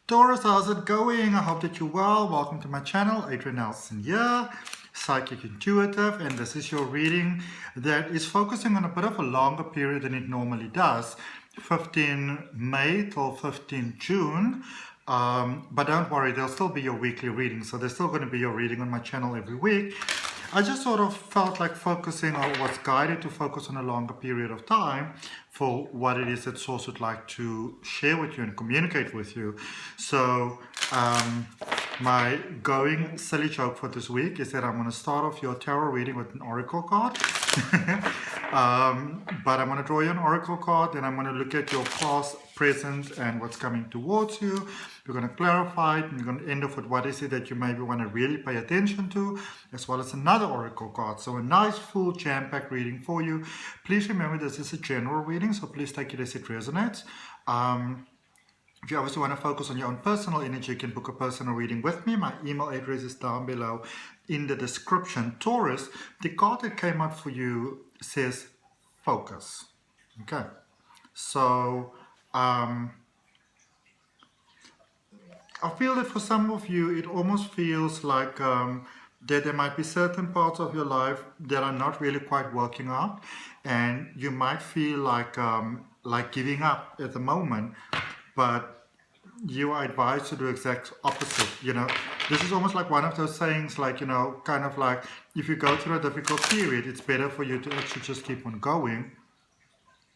Taurus, how's it going? I hope that you're well. Welcome to my channel, Adrian H here, Psychic Intuitive, and this is your reading that is focusing on a bit of a longer period than it normally does, 15 May till 15 June. But don't worry, there'll still be your weekly reading, so there's still going to be your reading on my channel every week. I just sort of felt like focusing on was guided to focus on a longer period of time for what it is that Source would like to share with you and communicate with you. So my going silly joke for this week is that I'm going to start off your tarot reading with an oracle card. But I'm going to draw you an oracle card, then I'm going to look at your past, present, and what's coming towards you. We're going to clarify it, and we're going to end off with what is it that you maybe want to really pay attention to, as well as another oracle card. So a nice, full, jam-packed reading for you. Please remember this is a general reading, so please take it as it resonates. If you obviously want to focus on your own personal energy, you can book a personal reading with me. My email address is down below in the description. Taurus, the card that came out for you says focus. Okay, so I feel that for some of you, it almost feels like that there might be certain parts of your life that are not really quite working out, and you might feel like giving up at the moment. But you are advised to do exact opposite. You know, this is almost like one of those sayings, like, you know, kind of like if you go through a difficult period, it's better for you to actually just keep on going,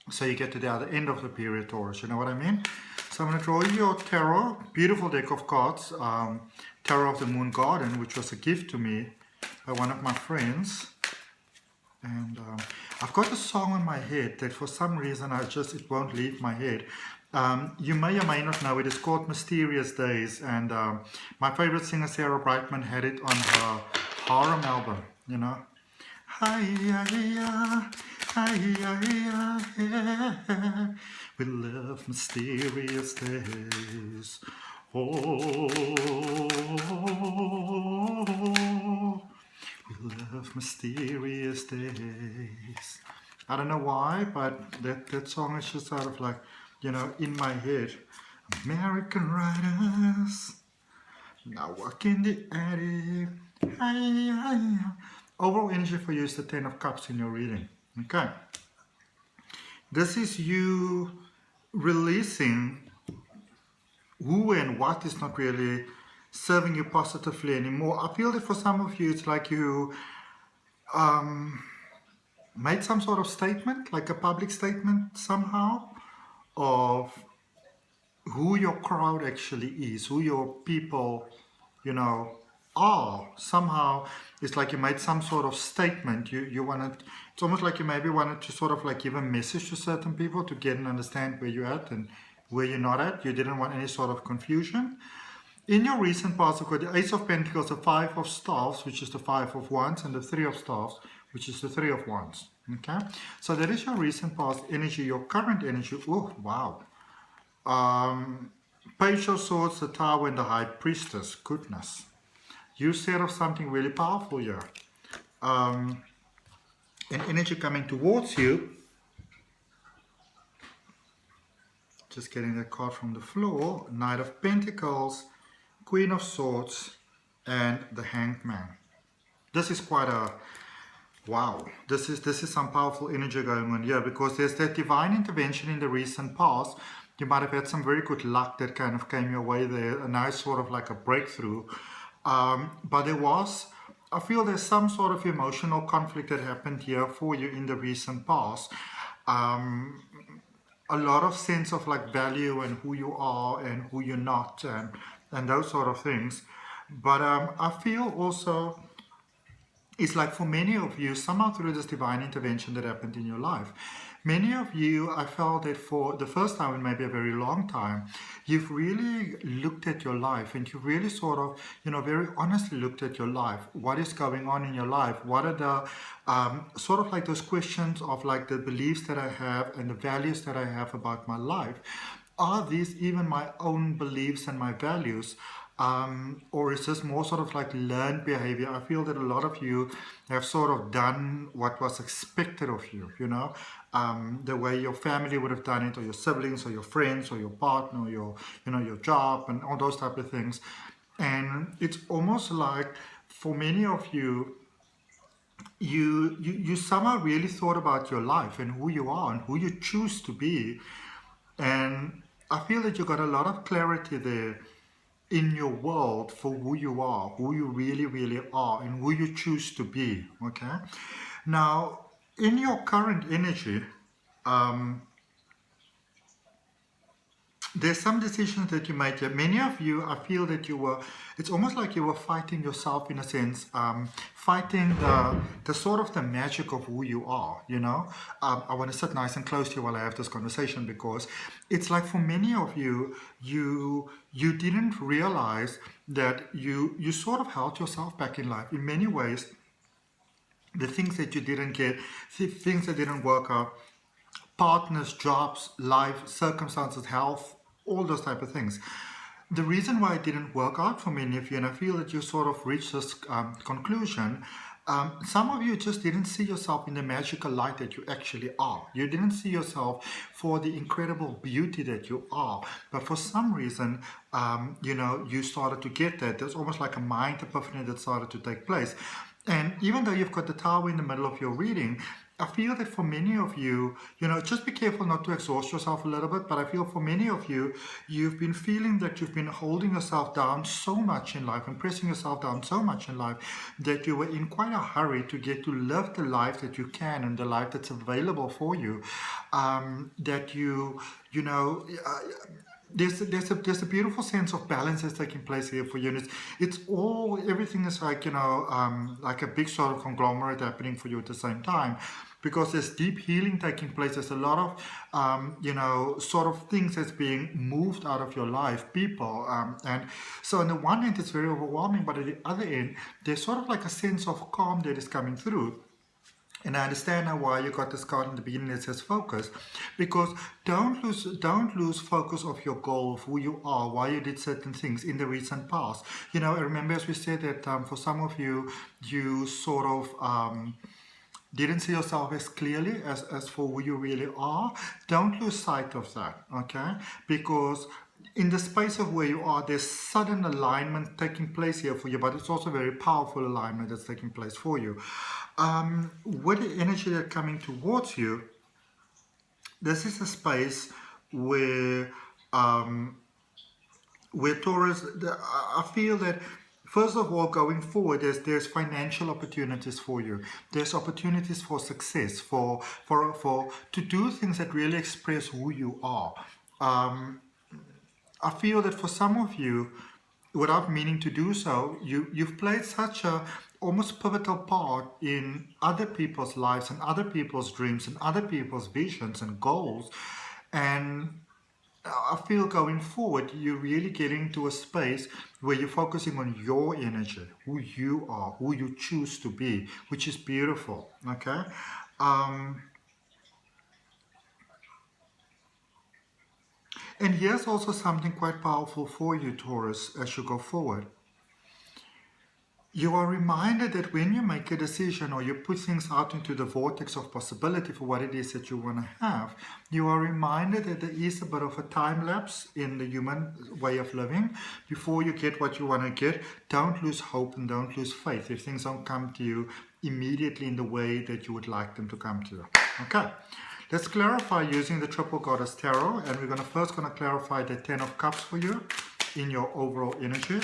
so you get to the other end of the period, Taurus. You know what I mean? So I'm going to draw you your tarot, beautiful deck of cards, Tarot of the Moon Garden, which was a gift to me by one of my friends. And I've got a song in my head that for some reason it won't leave my head. You may or may not know it is called Mysterious Days, and my favorite singer Sarah Brightman had it on her Harem album, you know. We love mysterious days. Oh, we love mysterious days. I don't know why, but that song is just sort of like, you know, in my head. American writers now walk in the attic. Overall energy for you is the 10 of Cups in your reading. Okay. This is you releasing who and what is not really serving you positively anymore. I feel that for some of you, it's like you made some sort of statement, like a public statement somehow, of who your crowd actually is, who your people, you know, are. Somehow it's like you made some sort of statement. You wanted, it's almost like you maybe wanted to sort of like give a message to certain people to get and understand where you're at and where you're not at. You didn't want any sort of confusion. In your recent past, you've got the Ace of Pentacles, the Five of Staves, which is the Five of Wands, and the Three of Staves, which is the Three of Wands. Okay, so that is your recent past energy. Your current energy, oh wow, Page of Swords, the Tower, and the High Priestess. Goodness, you set off something really powerful here. An energy coming towards you. Just getting that card from the floor. Knight of Pentacles, Queen of Swords, and the Hanged Man. This is quite a wow. This is some powerful energy going on here, because there's that divine intervention in the recent past. You might have had some very good luck that kind of came your way there, a nice sort of like a breakthrough. But there was, I feel there's some sort of emotional conflict that happened here for you in the recent past. A lot of sense of like value and who you are and who you're not, and those sort of things. But I feel also it's like for many of you, somehow through this divine intervention that happened in your life, many of you, I felt that for the first time in maybe a very long time, you've really looked at your life, and you really sort of, you know, very honestly looked at your life. What is going on in your life? What are the sort of like those questions of like the beliefs that I have and the values that I have about my life? Are these even my own beliefs and my values? or is this more sort of like learned behavior? I feel that a lot of you have sort of done what was expected of you, you know, the way your family would have done it, or your siblings, or your friends, or your partner, or your, you know, your job, and all those type of things. And it's almost like for many of you, you somehow really thought about your life and who you are and who you choose to be. And I feel that you got a lot of clarity there in your world for who you are, who you really, really are, and who you choose to be. Okay. Now, in your current energy, there's some decisions that you make. Many of you, I feel that it's almost like you were fighting yourself in a sense, fighting the sort of the magic of who you are, you know. I want to sit nice and close to you while I have this conversation, because it's like for many of you, you didn't realize that you sort of held yourself back in life. In many ways, the things that you didn't get, the things that didn't work out, partners, jobs, life, circumstances, health, all those type of things. The reason why it didn't work out for many of you, and I feel that you sort of reached this conclusion, some of you just didn't see yourself in the magical light that you actually are. You didn't see yourself for the incredible beauty that you are. But for some reason, you know, you started to get that. There's almost like a mind epiphany that started to take place. And even though you've got the Tower in the middle of your reading, I feel that for many of you, you know, just be careful not to exhaust yourself a little bit, but I feel for many of you, you've been feeling that you've been holding yourself down so much in life and pressing yourself down so much in life that you were in quite a hurry to get to live the life that you can and the life that's available for you, that you know... There's a beautiful sense of balance that's taking place here for you. And it's all, everything is like, you know, like a big sort of conglomerate happening for you at the same time, because there's deep healing taking place. There's a lot of, you know, sort of things that's being moved out of your life, people. And so on the one hand, it's very overwhelming, but at the other end, there's sort of like a sense of calm that is coming through. And I understand now why you got this card in the beginning that says focus, because don't lose focus of your goal, of who you are, why you did certain things in the recent past. You know, I remember as we said that for some of you, you sort of didn't see yourself as clearly as for who you really are. Don't lose sight of that, okay? Because in the space of where you are, there's sudden alignment taking place here for you, but it's also very powerful alignment that's taking place for you. With the energy that's coming towards you, this is a space where Taurus, I feel that first of all, going forward, there's financial opportunities for you. There's opportunities for success, for to do things that really express who you are. I feel that for some of you, without meaning to do so, you've played such a almost pivotal part in other people's lives and other people's dreams and other people's visions and goals. And I feel going forward, you're really getting to a space where you're focusing on your energy, who you are, who you choose to be, which is beautiful, okay? And here's also something quite powerful for you, Taurus, as you go forward. You are reminded that when you make a decision or you put things out into the vortex of possibility for what it is that you want to have, you are reminded that there is a bit of a time lapse in the human way of living. Before you get what you want to get, don't lose hope and don't lose faith if things don't come to you immediately in the way that you would like them to come to you. Okay. Let's clarify using the Triple Goddess Tarot, and we're first going to clarify the Ten of Cups for you in your overall energy.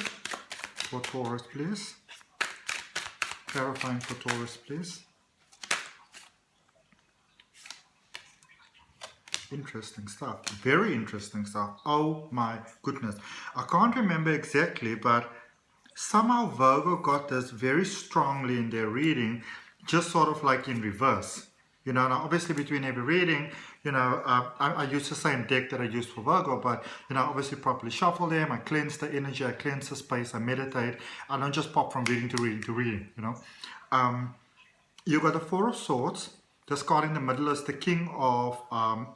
For Taurus, please. Clarifying for Taurus, please. Interesting stuff. Very interesting stuff. Oh my goodness. I can't remember exactly, but somehow Virgo got this very strongly in their reading, just sort of like in reverse. You know, now obviously between every reading, you know, I use the same deck that I used for Virgo, but, you know, obviously properly shuffle them, I cleanse the energy, I cleanse the space, I meditate. I don't just pop from reading to reading to reading, you know. You got the Four of Swords, this card in the middle is the King of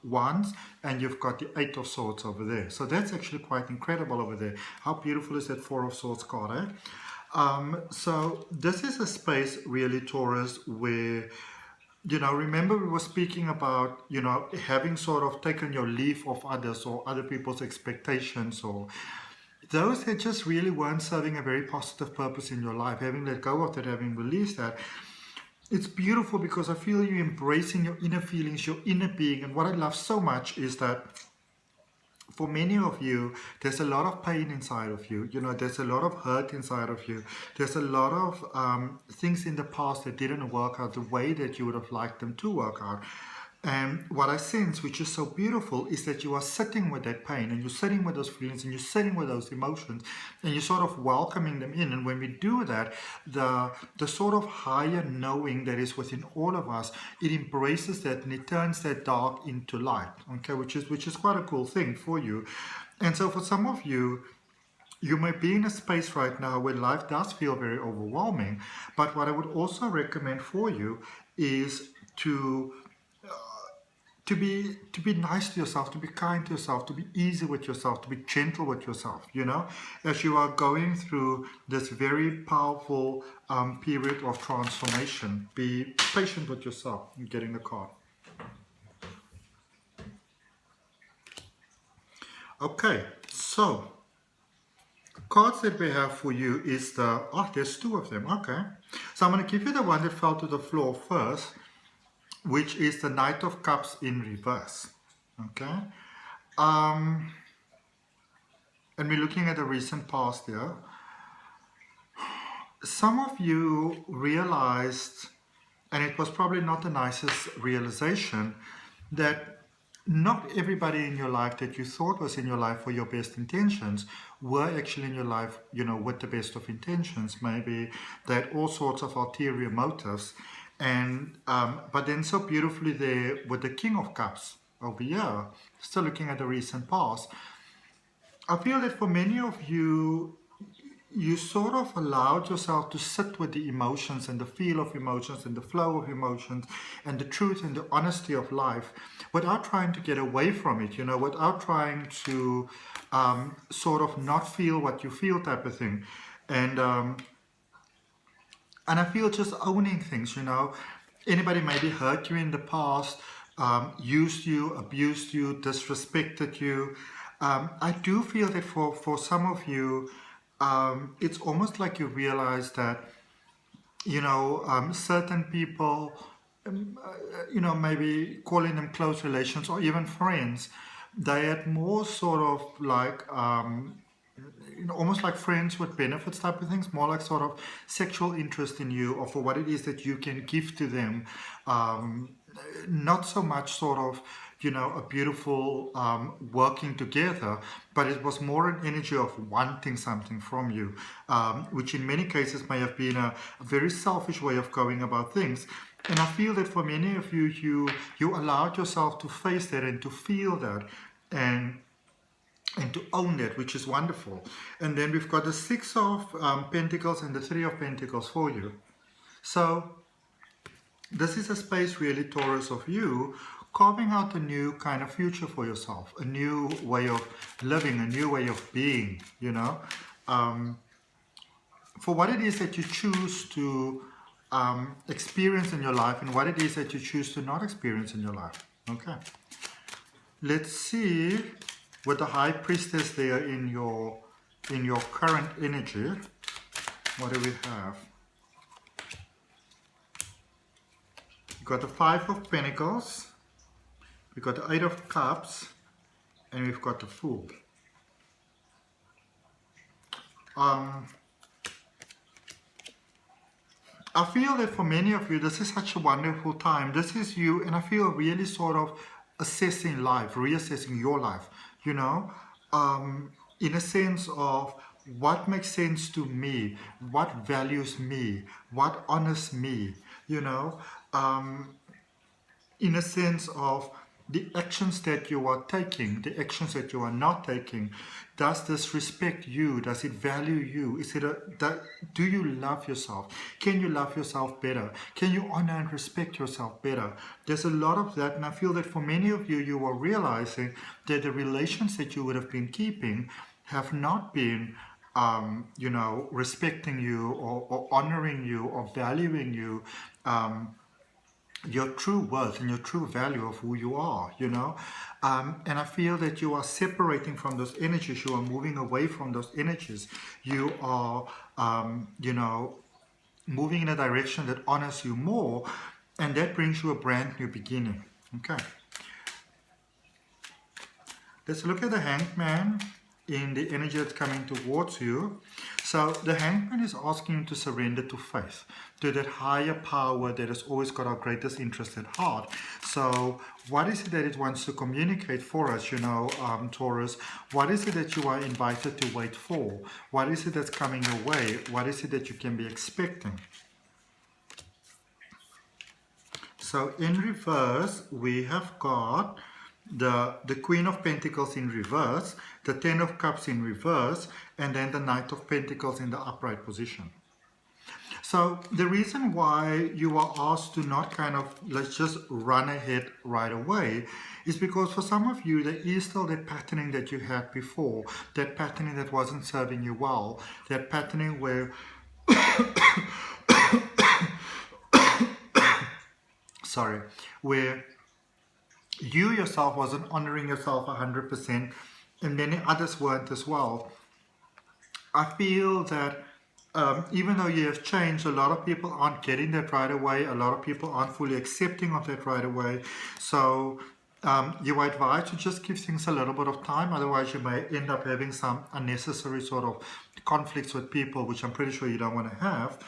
Wands, and you've got the Eight of Swords over there. So that's actually quite incredible over there. How beautiful is that Four of Swords card, eh? So this is a space really, Taurus, where, you know, remember we were speaking about, you know, having sort of taken your leave of others or other people's expectations, or those that just really weren't serving a very positive purpose in your life, having let go of that, having released that. It's beautiful because I feel you embracing your inner feelings, your inner being. And what I love so much is that for many of you, there's a lot of pain inside of you. You know, there's a lot of hurt inside of you. There's a lot of things in the past that didn't work out the way that you would have liked them to work out. And what I sense, which is so beautiful, is that you are sitting with that pain, and you're sitting with those feelings, and you're sitting with those emotions, and you're sort of welcoming them in. And when we do that, the sort of higher knowing that is within all of us, it embraces that and it turns that dark into light. Okay, which is quite a cool thing for you. And so for some of you, you may be in a space right now where life does feel very overwhelming. But what I would also recommend for you is to be nice to yourself, to be kind to yourself, to be easy with yourself, to be gentle with yourself, you know, as you are going through this very powerful period of transformation. Be patient with yourself in getting the card. Okay, so cards that we have for you is there's two of them. Okay, so I'm going to give you the one that fell to the floor first, which is the Knight of Cups in reverse. Okay, and we're looking at the recent past here. Some of you realized, and it was probably not the nicest realization, that not everybody in your life that you thought was in your life for your best intentions were actually in your life, you know, with the best of intentions. Maybe they had all sorts of ulterior motives. And but then so beautifully there with the King of Cups over here, still looking at the recent past, I feel that for many of you, you sort of allowed yourself to sit with the emotions and the feel of emotions and the flow of emotions and the truth and the honesty of life without trying to get away from it, you know, without trying to sort of not feel what you feel type of thing. And I feel just owning things, you know. Anybody maybe hurt you in the past, used you, abused you, disrespected you. I do feel that for some of you, it's almost like you realize that, you know, certain people, you know, maybe calling them close relations or even friends, they had more sort of like, you know, almost like friends with benefits type of things, more like sort of sexual interest in you or for what it is that you can give to them. Not so much sort of, you know, a beautiful working together, but it was more an energy of wanting something from you, which in many cases may have been a very selfish way of going about things. And I feel that for many of you, you allowed yourself to face that and to feel that and to own that, which is wonderful. And then we've got the Six of Pentacles and the Three of Pentacles for you. So this is a space really, Taurus, of you carving out a new kind of future for yourself, a new way of living, a new way of being, you know, for what it is that you choose to experience in your life and what it is that you choose to not experience in your life. Okay, let's see with the High Priestess there in your current energy. What do we have? We've got the Five of Pentacles, we've got the Eight of Cups, and we've got the Fool. I feel that for many of you, this is such a wonderful time. This is you, and I feel really sort of assessing life, reassessing your life, you know, in a sense of what makes sense to me, what values me, what honors me, you know, in a sense of the actions that you are taking, the actions that you are not taking, does this respect you? Does it value you? Do you love yourself? Can you love yourself better? Can you honor and respect yourself better? There's a lot of that, and I feel that for many of you, you are realizing that the relations that you would have been keeping have not been respecting you or honoring you or valuing you, your true worth and your true value of who you are, and I feel that you are separating from those energies. You are moving away from those energies. You are moving in a direction that honors you more, and that brings you a brand new beginning. Okay, let's look at the Hanged Man in the energy that's coming towards you. So the Hanged Man is asking you to surrender to faith, to that higher power that has always got our greatest interest at heart. So what is it that it wants to communicate for us, Taurus? What is it that you are invited to wait for? What is it that's coming your way? What is it that you can be expecting? So in reverse, we have got the Queen of Pentacles in reverse, the Ten of Cups in reverse, and then the Knight of Pentacles in the upright position. So the reason why you are asked to not let's just run ahead right away is because for some of you, there is still that patterning that you had before, that patterning that wasn't serving you well, that patterning where where you yourself wasn't honoring yourself 100%, and many others weren't as well. I feel that even though you have changed, a lot of people aren't getting that right away. A lot of people aren't fully accepting of that right away. So you are advised to just give things a little bit of time. Otherwise, you may end up having some unnecessary sort of conflicts with people, which I'm pretty sure you don't want to have.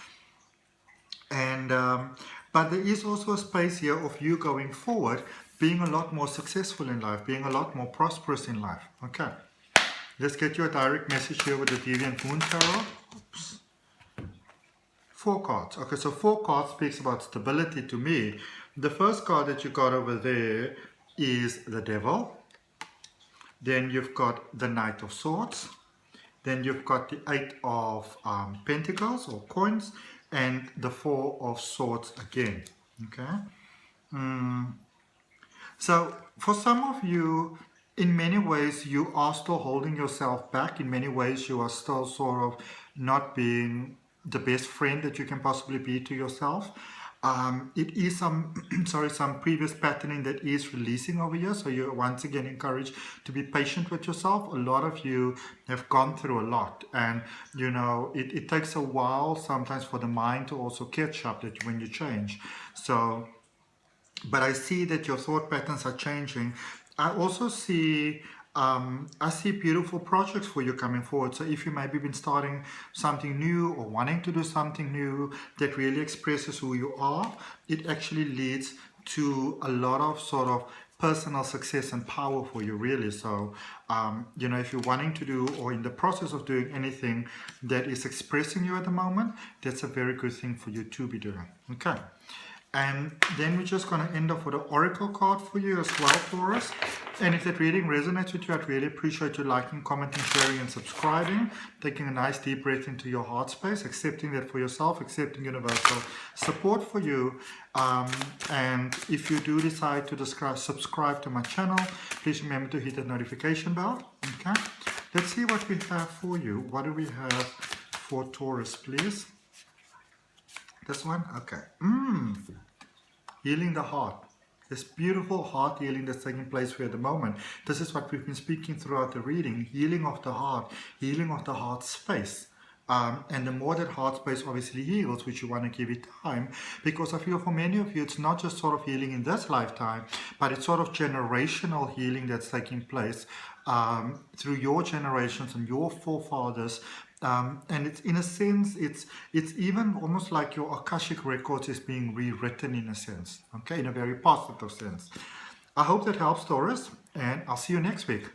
And but there is also a space here of you going forward, being a lot more successful in life, being a lot more prosperous in life. Okay, let's get you a direct message here with the Deviant Moon Tarot. Oops. 4 cards. Okay, so 4 cards speaks about stability to me. The first card that you got over there is the Devil. Then you've got the Knight of Swords. Then you've got the 8 of Pentacles or coins, and the 4 of Swords again. Okay. So for some of you, in many ways, you are still holding yourself back. In many ways, you are still sort of not being the best friend that you can possibly be to yourself. It is some previous patterning that is releasing over here. So you're once again encouraged to be patient with yourself. A lot of you have gone through a lot, and it takes a while sometimes for the mind to also catch up that when you change. So, but I see that your thought patterns are changing. I also see beautiful projects for you coming forward. So if you maybe been starting something new or wanting to do something new that really expresses who you are, it actually leads to a lot of sort of personal success and power for you, really. So, if you're wanting to do or in the process of doing anything that is expressing you at the moment, that's a very good thing for you to be doing. Okay. And then we're just going to end off with an oracle card for you as well, Taurus. And if that reading resonates with you, I'd really appreciate you liking, commenting, sharing, and subscribing. Taking a nice deep breath into your heart space, accepting that for yourself, accepting universal support for you. And if you do decide to subscribe to my channel, please remember to hit that notification bell. Okay. Let's see what we have for you. What do we have for Taurus, please? This one? Okay. Healing the heart. This beautiful heart healing that's taking place for you at the moment. This is what we've been speaking throughout the reading. Healing of the heart. Healing of the heart space. And the more that heart space obviously heals, which you want to give it time, because I feel for many of you, it's not just sort of healing in this lifetime, but it's sort of generational healing that's taking place through your generations and your forefathers. And it's in a sense, it's even almost like your Akashic records is being rewritten in a sense, okay, in a very positive sense. I hope that helps, Taurus, and I'll see you next week.